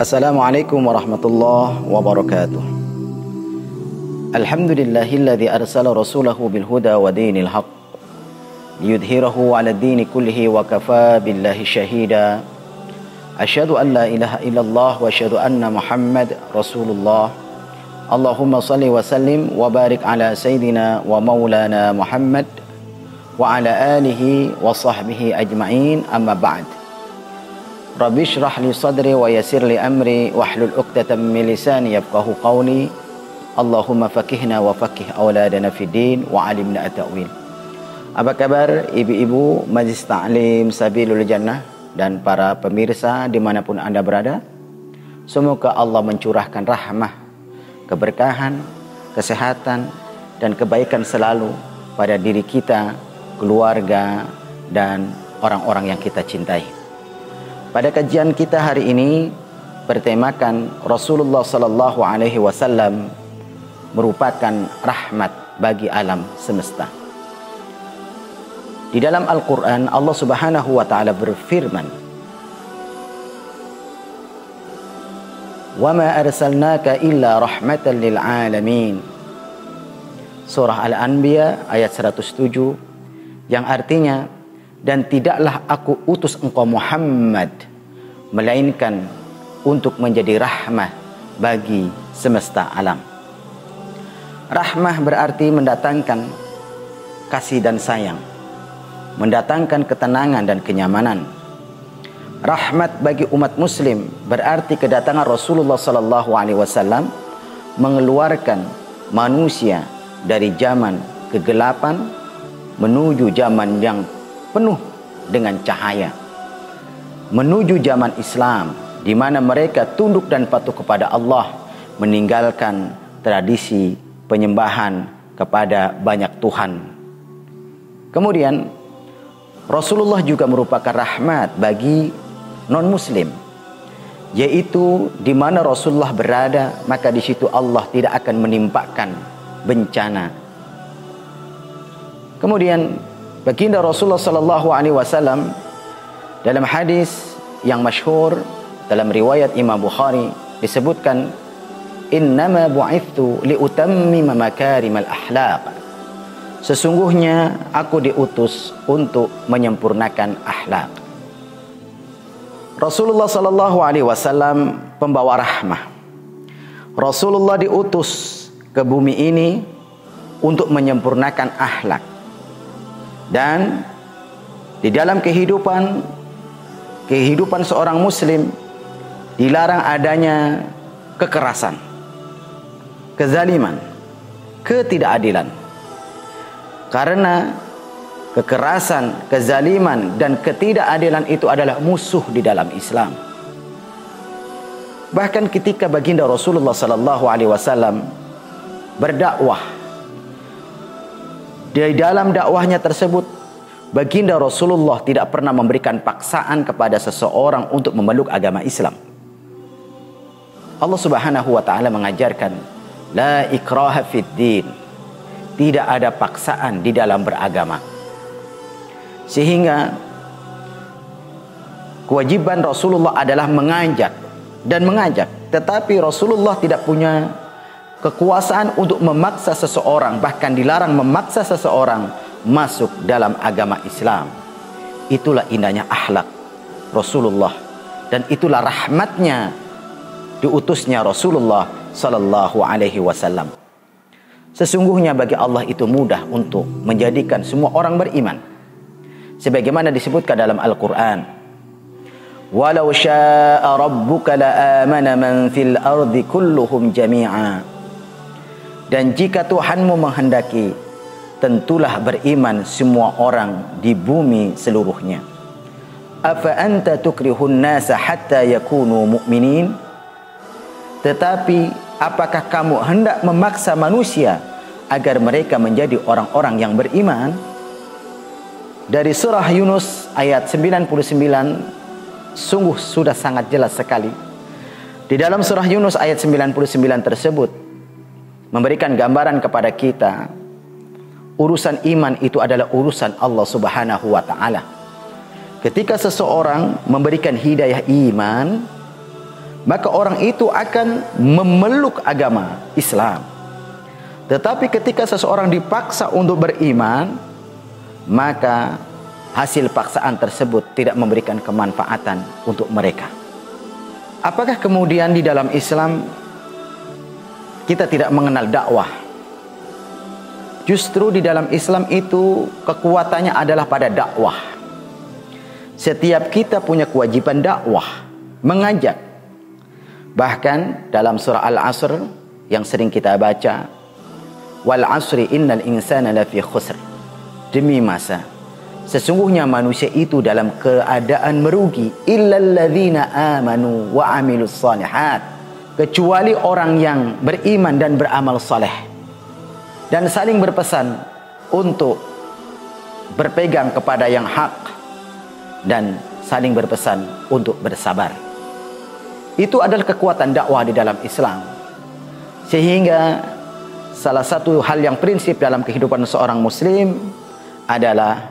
Assalamualaikum warahmatullahi wabarakatuh. Alhamdulillahilladzi arsala rasulahu bil huda wa dinil haqq liyudhhirahu 'ala ad-dini kullihi wa kafaa billahi shahida. Asyhadu an la ilaha illallah wa asyhadu anna Muhammad rasulullah. Allahumma salli wa sallim wa barik ala sayyidina wa maulana Muhammad wa ala alihi wa sahbihi ajma'in, amma ba'd. Rabbi shrah li sadri wa yassir li amri wahlul 'uqdatam min lisani yafqahu qawli. Allahumma faqihna wa faqih auladana fid din wa 'allimna at-ta'wil. Apa kabar ibu-ibu Majlis Ta'lim Sabilul Jannah dan para pemirsa dimanapun Anda berada? Semoga Allah mencurahkan rahmah, keberkahan, kesehatan dan kebaikan selalu pada diri kita, keluarga dan orang-orang yang kita cintai. Pada kajian kita hari ini bertemakan Rasulullah sallallahu alaihi wasallam merupakan rahmat bagi alam semesta. Di dalam Al-Qur'an Allah Subhanahu wa taala berfirman, "Wa ma arsalnaka illa rahmatan lil alamin." Surah Al-Anbiya ayat 107, yang artinya, dan tidaklah aku utus engkau Muhammad melainkan untuk menjadi rahmah bagi semesta alam. Rahmah berarti mendatangkan kasih dan sayang, mendatangkan ketenangan dan kenyamanan. Rahmat bagi umat muslim berarti kedatangan Rasulullah sallallahu alaihi wasallam mengeluarkan manusia dari zaman kegelapan menuju zaman yang penuh dengan cahaya, menuju zaman Islam di mana mereka tunduk dan patuh kepada Allah, meninggalkan tradisi penyembahan kepada banyak Tuhan. Kemudian Rasulullah juga merupakan rahmat bagi non-muslim, yaitu di mana Rasulullah berada, maka di situ Allah tidak akan menimpakan bencana. Kemudian baginda Rasulullah sallallahu alaihi wasallam dalam hadis yang masyhur dalam riwayat Imam Bukhari disebutkan, "Innama bu'ithtu liutammima makarimal akhlaq." Sesungguhnya aku diutus untuk menyempurnakan akhlak. Rasulullah sallallahu alaihi wasallam pembawa rahmah. Rasulullah diutus ke bumi ini untuk menyempurnakan akhlak. Dan di dalam kehidupan seorang muslim dilarang adanya kekerasan, kezaliman, ketidakadilan. Karena kekerasan, kezaliman dan ketidakadilan itu adalah musuh di dalam Islam. Bahkan ketika baginda Rasulullah sallallahu alaihi wasallam berdakwah, di dalam dakwahnya tersebut baginda Rasulullah tidak pernah memberikan paksaan kepada seseorang untuk memeluk agama Islam. Allah Subhanahu wa taala mengajarkan, la ikraha fid din. Tidak ada paksaan di dalam beragama. Sehingga kewajiban Rasulullah adalah mengajak dan mengajak, tetapi Rasulullah tidak punya kekuasaan untuk memaksa seseorang, bahkan dilarang memaksa seseorang masuk dalam agama Islam. Itulah indahnya akhlak Rasulullah, dan itulah rahmatnya diutusnya Rasulullah sallallahu alaihi wasallam. Sesungguhnya bagi Allah itu mudah untuk menjadikan semua orang beriman. Sebagaimana disebutkan dalam Al-Qur'an, "Walau syaa'a rabbuka la'amana man fil ardi kulluhum jami'a." Dan jika Tuhanmu menghendaki, tentulah beriman semua orang di bumi seluruhnya. "Afa anta tukrihun nasa hatta yakunu mu'minin?" Tetapi apakah kamu hendak memaksa manusia agar mereka menjadi orang-orang yang beriman? Dari surah Yunus ayat 99 sungguh sudah sangat jelas sekali. Di dalam surah Yunus ayat 99 tersebut memberikan gambaran kepada kita, urusan iman itu adalah urusan Allah Subhanahu wa taala. Ketika seseorang memberikan hidayah iman, maka orang itu akan memeluk agama Islam. Tetapi ketika seseorang dipaksa untuk beriman, maka hasil paksaan tersebut tidak memberikan kemanfaatan untuk mereka. Apakah kemudian di dalam Islam kita tidak mengenal dakwah? Justru di dalam Islam itu kekuatannya adalah pada dakwah. Setiap kita punya kewajiban dakwah, mengajak. Bahkan dalam surah Al-Asr yang sering kita baca, wal asri innal insana lafi khusr. Demi masa, sesungguhnya manusia itu dalam keadaan merugi, illal ladzina amanu wa amilus shalihat, kecuali orang yang beriman dan beramal saleh. Dan saling berpesan untuk berpegang kepada yang hak dan saling berpesan untuk bersabar. Itu adalah kekuatan dakwah di dalam Islam. Sehingga salah satu hal yang prinsip dalam kehidupan seorang muslim adalah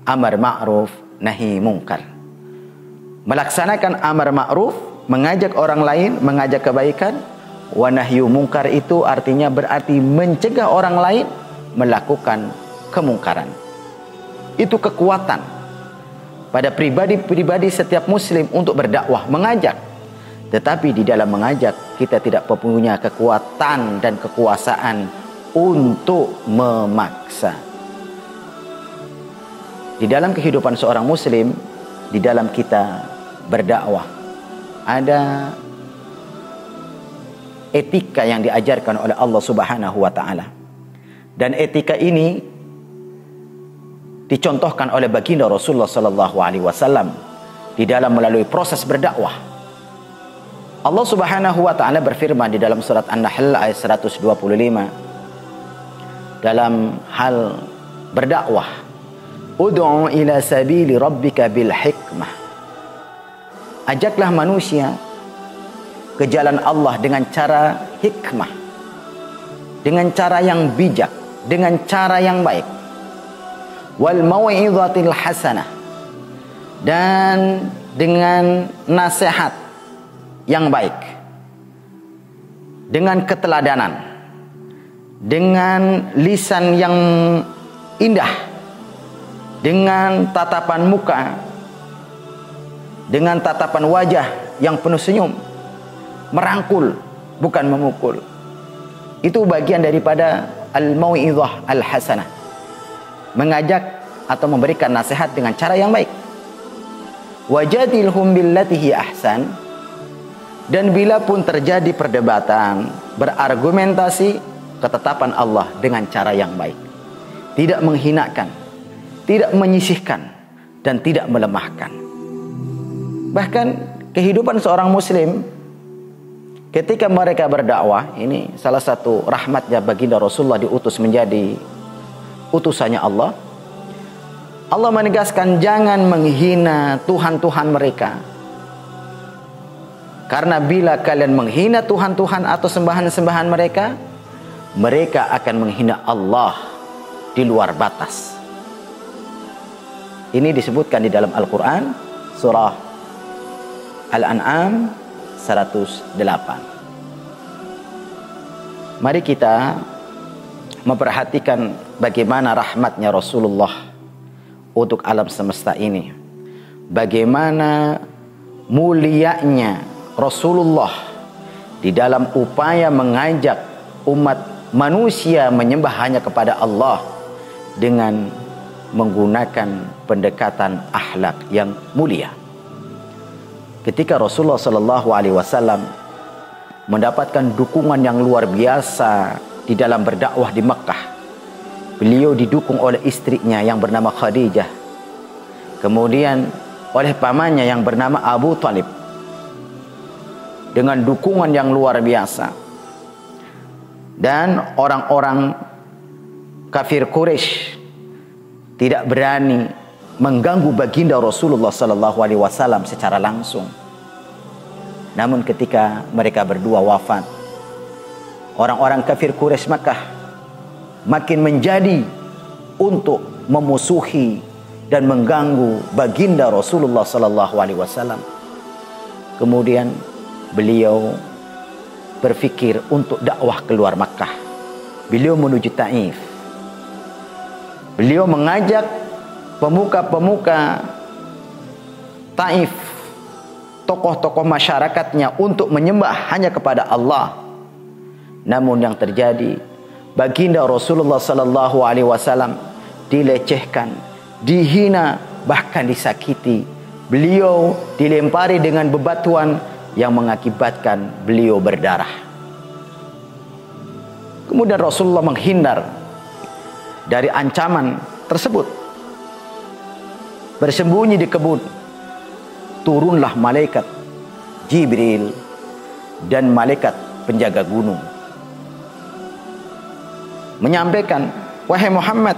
amar ma'ruf nahi mungkar. Melaksanakan amar ma'ruf, mengajak orang lain, mengajak kebaikan. Wa nahyu mungkar itu artinya berarti mencegah orang lain melakukan kemungkaran. Itu kekuatan pada pribadi-pribadi setiap muslim untuk berdakwah, mengajak. Tetapi di dalam mengajak kita tidak punya kekuatan dan kekuasaan untuk memaksa. Di dalam kehidupan seorang muslim, di dalam kita berdakwah, ada etika yang diajarkan oleh Allah Subhanahu wa taala. Dan etika ini dicontohkan oleh baginda Rasulullah sallallahu alaihi wasallam di dalam melalui proses berdakwah. Allah Subhanahu wa taala berfirman di dalam surat An-Nahl ayat 125 dalam hal berdakwah, ud'u ila sabili rabbika bil hikmah. Ajaklah manusia ke jalan Allah dengan cara hikmah, dengan cara yang bijak, dengan cara yang baik. Wal mau'izatil hasanah, dan dengan nasihat yang baik, dengan keteladanan, dengan lisan yang indah, dengan tatapan muka, dengan tatapan wajah yang penuh senyum. Merangkul, bukan memukul. Itu bagian daripada al-mau'izah al-hasanah. Mengajak atau memberikan nasihat dengan cara yang baik. Wajadilhum billati hi ahsan. Dan bila pun terjadi perdebatan, berargumentasi, ketetapan Allah dengan cara yang baik. Tidak menghinakan, tidak menyisihkan, dan tidak melemahkan. Bahkan kehidupan seorang muslim ketika mereka berdakwah, ini salah satu rahmatnya baginda Rasulullah diutus menjadi utusannya Allah. Allah menegaskan jangan menghina Tuhan-Tuhan mereka. Karena bila kalian menghina Tuhan-Tuhan atau sembahan-sembahan mereka, mereka akan menghina Allah di luar batas. Ini disebutkan di dalam Al-Quran, surah Al-An'am 108. Mari kita memperhatikan bagaimana rahmatnya Rasulullah untuk alam semesta ini. Bagaimana mulianya Rasulullah di dalam upaya mengajak umat manusia menyembah hanya kepada Allah dengan menggunakan pendekatan akhlak yang mulia. Ketika Rasulullah SAW mendapatkan dukungan yang luar biasa di dalam berdakwah di Mekah, beliau didukung oleh istrinya yang bernama Khadijah, kemudian oleh pamannya yang bernama Abu Talib, dengan dukungan yang luar biasa. Dan orang-orang kafir Quraisy tidak berani mengganggu baginda Rasulullah SAW secara langsung. Namun ketika mereka berdua wafat, orang-orang kafir Quraisy Makkah makin menjadi untuk memusuhi dan mengganggu baginda Rasulullah SAW. Kemudian beliau berfikir untuk dakwah keluar Makkah. Beliau menuju Taif. Beliau mengajak pemuka-pemuka Taif, tokoh-tokoh masyarakatnya untuk menyembah hanya kepada Allah. Namun yang terjadi, baginda Rasulullah sallallahu alaihi wasallam dilecehkan, dihina, bahkan disakiti. Beliau dilempari dengan bebatuan yang mengakibatkan beliau berdarah. Kemudian Rasulullah menghindar dari ancaman tersebut, bersembunyi di kebun. Turunlah malaikat Jibril dan malaikat penjaga gunung, menyampaikan, wahai Muhammad,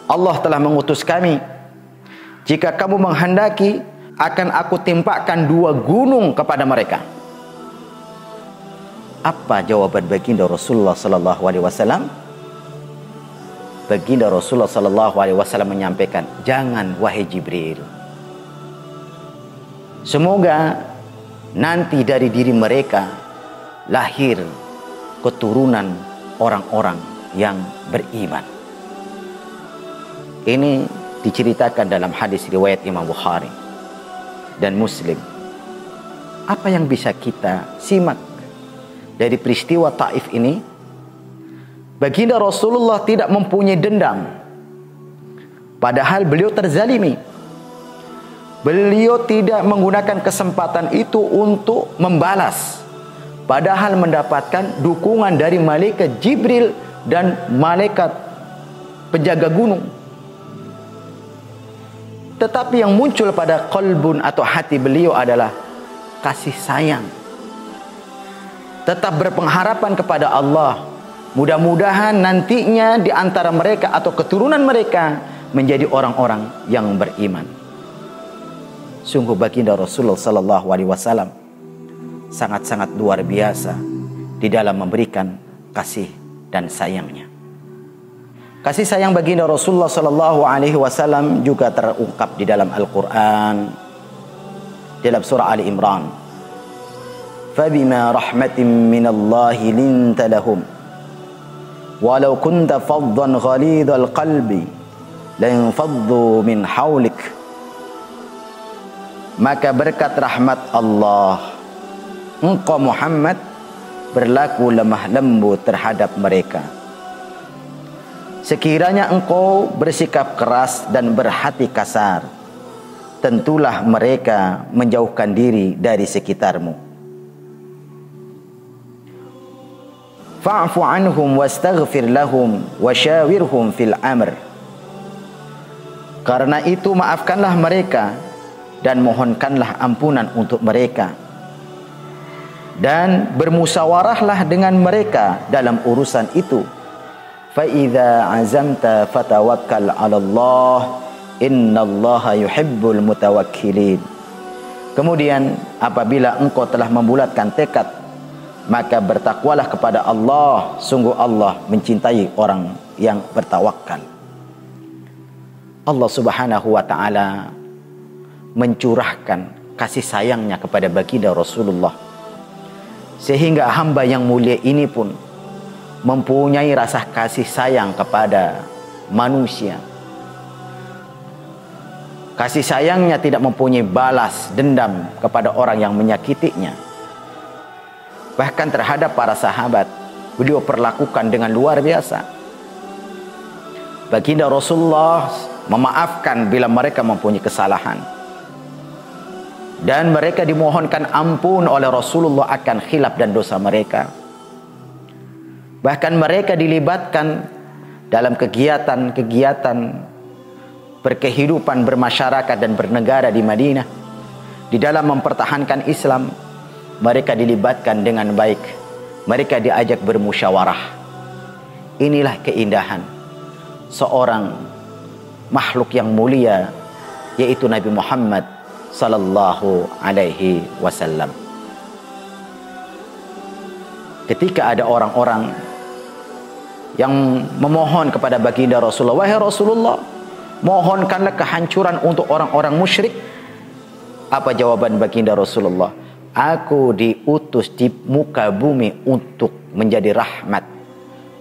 Allah telah mengutus kami. Jika kamu menghendaki, akan aku timpakan 2 gunung kepada mereka. Apa jawaban baginda Rasulullah sallallahu alaihi wasallam? Baginda Rasulullah sallallahu alaihi wasallam menyampaikan, jangan wahai Jibril. Semoga nanti dari diri mereka lahir keturunan orang-orang yang beriman. Ini diceritakan dalam hadis riwayat Imam Bukhari dan Muslim. Apa yang bisa kita simak dari peristiwa Taif ini? Baginda Rasulullah tidak mempunyai dendam, padahal beliau terzalimi. Beliau tidak menggunakan kesempatan itu untuk membalas, padahal mendapatkan dukungan dari malaikat Jibril dan malaikat penjaga gunung. Tetapi yang muncul pada qalbun atau hati beliau adalah kasih sayang. Tetap berpengharapan kepada Allah. Mudah-mudahan nantinya di antara mereka atau keturunan mereka menjadi orang-orang yang beriman. Sungguh baginda Rasulullah sallallahu alaihi wasallam sangat-sangat luar biasa di dalam memberikan kasih dan sayangnya. Kasih sayang baginda Rasulullah sallallahu alaihi wasallam juga terungkap di dalam Al-Qur'an dalam surah Ali Imran. Fabima rahmatin minallahi linta lahum walau kunta faddan ghalidhal qalbi lanfaddu min hawlik. Maka berkat rahmat Allah, engkau Muhammad berlaku lemah lembut terhadap mereka. Sekiranya engkau bersikap keras dan berhati kasar, tentulah mereka menjauhkan diri dari sekitarmu. Fa'fu anhum wastaghfir lahum wasyawirhum fil amr. Karena itu maafkanlah mereka dan mohonkanlah ampunan untuk mereka, dan bermusyawarahlah dengan mereka dalam urusan itu. فَإِذَا عَزَمْتَ فَتَوَكَّلْ عَلَى اللَّهِ إِنَّ اللَّهَ يُحِبُّ الْمُتَوَكِّلِينَ. Kemudian apabila engkau telah membulatkan tekad, maka bertakwalah kepada Allah. Sungguh Allah mencintai orang yang bertawakal. Allah Subhanahu wa ta'ala mencurahkan kasih sayangnya kepada baginda Rasulullah, sehingga hamba yang mulia ini pun mempunyai rasa kasih sayang kepada manusia. Kasih sayangnya tidak mempunyai balas dendam kepada orang yang menyakitinya. Bahkan terhadap para sahabat, beliau perlakukan dengan luar biasa. Baginda Rasulullah memaafkan bila mereka mempunyai kesalahan, dan mereka dimohonkan ampun oleh Rasulullah akan khilaf dan dosa mereka. Bahkan mereka dilibatkan dalam kegiatan-kegiatan berkehidupan, bermasyarakat dan bernegara di Madinah. Di dalam mempertahankan Islam, mereka dilibatkan dengan baik. Mereka diajak bermusyawarah. Inilah keindahan seorang makhluk yang mulia, yaitu Nabi Muhammad sallallahu alaihi wasallam. Ketika ada orang-orang yang memohon kepada baginda Rasulullah, wahai Rasulullah, mohonkanlah kehancuran untuk orang-orang musyrik. Apa jawaban baginda Rasulullah? Aku diutus di muka bumi untuk menjadi rahmat,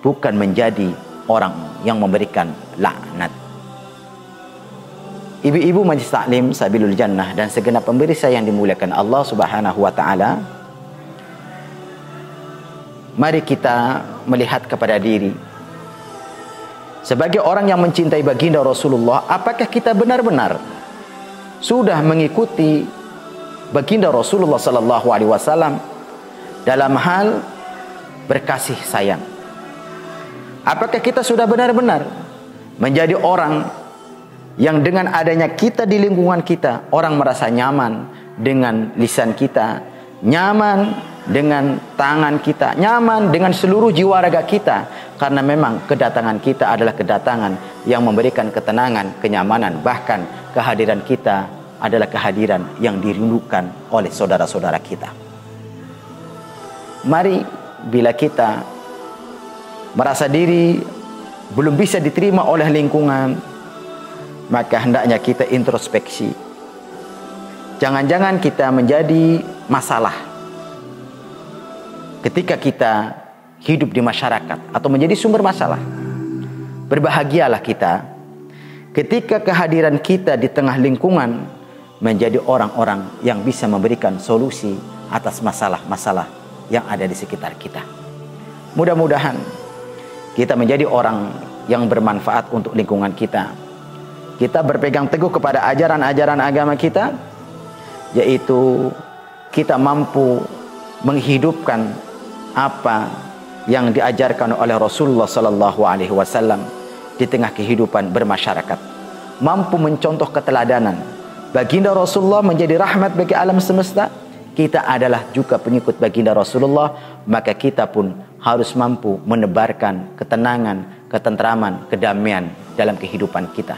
bukan menjadi orang yang memberikan laknat. Ibu-ibu Majlis Taklim Sabilul Jannah dan segenap pemirsa yang dimuliakan Allah Subhanahu wa taala, mari kita melihat kepada diri. Sebagai orang yang mencintai baginda Rasulullah, apakah kita benar-benar sudah mengikuti baginda Rasulullah sallallahu alaihi wasallam dalam hal berkasih sayang? Apakah kita sudah benar-benar menjadi orang yang dengan adanya kita di lingkungan kita, orang merasa nyaman dengan lisan kita, nyaman dengan tangan kita, nyaman dengan seluruh jiwa raga kita, karena memang kedatangan kita adalah kedatangan yang memberikan ketenangan, kenyamanan, bahkan kehadiran kita adalah kehadiran yang dirindukan oleh saudara-saudara kita. Mari, bila kita merasa diri belum bisa diterima oleh lingkungan, maka hendaknya kita introspeksi. Jangan-jangan kita menjadi masalah ketika kita hidup di masyarakat atau menjadi sumber masalah. Berbahagialah kita ketika kehadiran kita di tengah lingkungan menjadi orang-orang yang bisa memberikan solusi atas masalah-masalah yang ada di sekitar kita. Mudah-mudahan kita menjadi orang yang bermanfaat untuk lingkungan kita. Kita berpegang teguh kepada ajaran-ajaran agama kita, yaitu kita mampu menghidupkan apa yang diajarkan oleh Rasulullah sallallahu alaihi wasallam di tengah kehidupan bermasyarakat. Mampu mencontoh keteladanan baginda Rasulullah menjadi rahmat bagi alam semesta. Kita adalah juga pengikut baginda Rasulullah, maka kita pun harus mampu menebarkan ketenangan, ketentraman, kedamaian dalam kehidupan kita.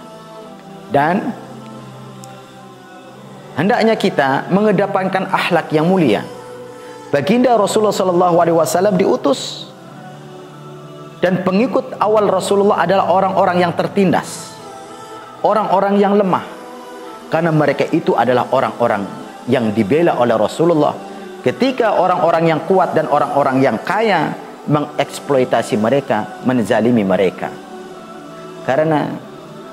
Dan hendaknya kita mengedepankan akhlak yang mulia. Baginda Rasulullah sallallahu alaihi wasallam diutus, dan pengikut awal Rasulullah adalah orang-orang yang tertindas, orang-orang yang lemah, karena mereka itu adalah orang-orang yang dibela oleh Rasulullah ketika orang-orang yang kuat dan orang-orang yang kaya mengeksploitasi mereka, menzalimi mereka. Karena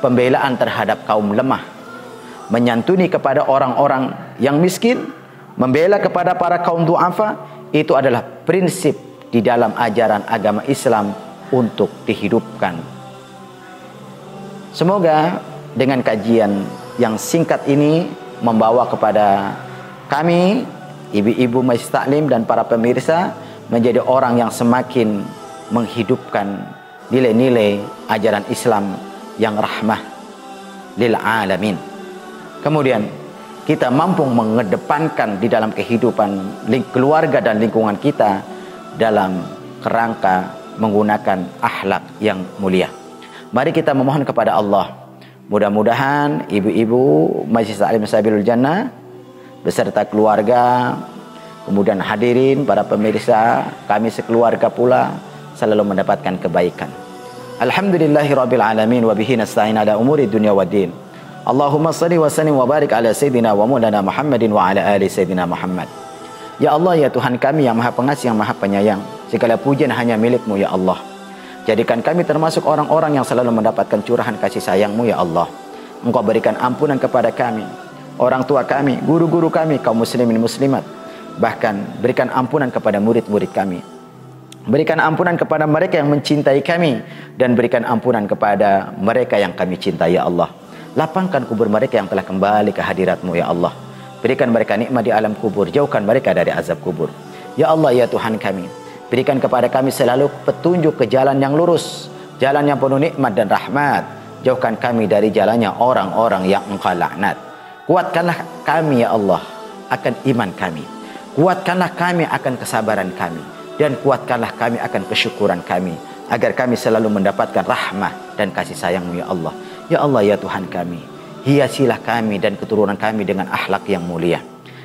pembelaan terhadap kaum lemah, menyantuni kepada orang-orang yang miskin, membela kepada para kaum du'afa, itu adalah prinsip di dalam ajaran agama Islam untuk dihidupkan. Semoga dengan kajian yang singkat ini membawa kepada kami, ibu-ibu Majlis Taklim dan para pemirsa, menjadi orang yang semakin menghidupkan nilai-nilai ajaran Islam yang rahmah lil alamin. Kemudian kita mampu mengedepankan di dalam kehidupan keluarga dan lingkungan kita dalam kerangka menggunakan akhlak yang mulia. Mari kita memohon kepada Allah, mudah-mudahan ibu-ibu Majlis Taklim Sabilul Jannah beserta keluarga, kemudian hadirin para pemirsa, kami sekeluarga pula selalu mendapatkan kebaikan. Alhamdulillahirabbil alamin wa bihi nasta'in ala umuri dunya waddin. Allahumma shalli wa sallim wa barik ala sayyidina wa maulana Muhammadin wa ala ali sayyidina Muhammad. Ya Allah, ya Tuhan kami yang Maha Pengasih, yang Maha Penyayang, segala pujian hanya milik-Mu ya Allah. Jadikan kami termasuk orang-orang yang selalu mendapatkan curahan kasih sayang-Mu ya Allah. Engkau berikan ampunan kepada kami, orang tua kami, guru-guru kami, kaum muslimin muslimat. Bahkan berikan ampunan kepada murid-murid kami. Berikan ampunan kepada mereka yang mencintai kami, dan berikan ampunan kepada mereka yang kami cintai ya Allah. Lapangkan kubur mereka yang telah kembali ke hadirat-Mu ya Allah. Berikan mereka nikmat di alam kubur, jauhkan mereka dari azab kubur. Ya Allah, ya Tuhan kami, berikan kepada kami selalu petunjuk ke jalan yang lurus, jalan yang penuh nikmat dan rahmat. Jauhkan kami dari jalannya orang-orang yang Engkau laknat. Kuatkanlah kami ya Allah akan iman kami. Kuatkanlah kami akan kesabaran kami, dan kuatkanlah kami akan kesyukuran kami, agar kami selalu mendapatkan rahmah dan kasih sayang-Mu ya Allah. Ya Allah, ya Tuhan kami, hiasilah kami dan keturunan kami dengan akhlak yang mulia.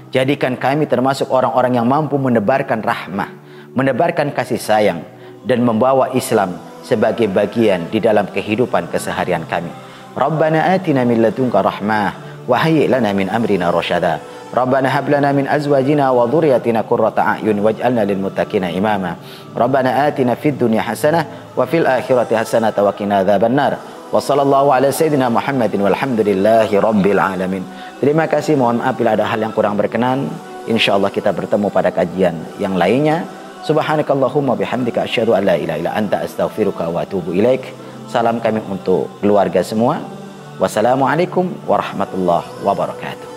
Jadikan kami termasuk orang-orang yang mampu menebarkan rahmah, menebarkan kasih sayang, dan membawa Islam sebagai bagian di dalam kehidupan keseharian kami. Rabbana atina min ladunka rahmah wa hayyi' lana min amrina rasyada. Rabbana hab lana min azwajina wa dhurriyyatina qurrata a'yun waj'alna lil muttaqina imama. Rabbana atina fid dunya hasanah wa fil akhirati hasanah wa qina adzabannar. Wa sallallahu ala sayyidina Muhammadin walhamdulillahi rabbil alamin. Terima kasih, mohon maaf bila ada hal yang kurang berkenan. Insyaallah kita bertemu pada kajian yang lainnya. Subhanakallahumma bihamdika asyhadu an la ilaha illa anta astaghfiruka wa atubu ilaik. Salam kami untuk keluarga semua. Wassalamualaikum warahmatullahi wabarakatuh.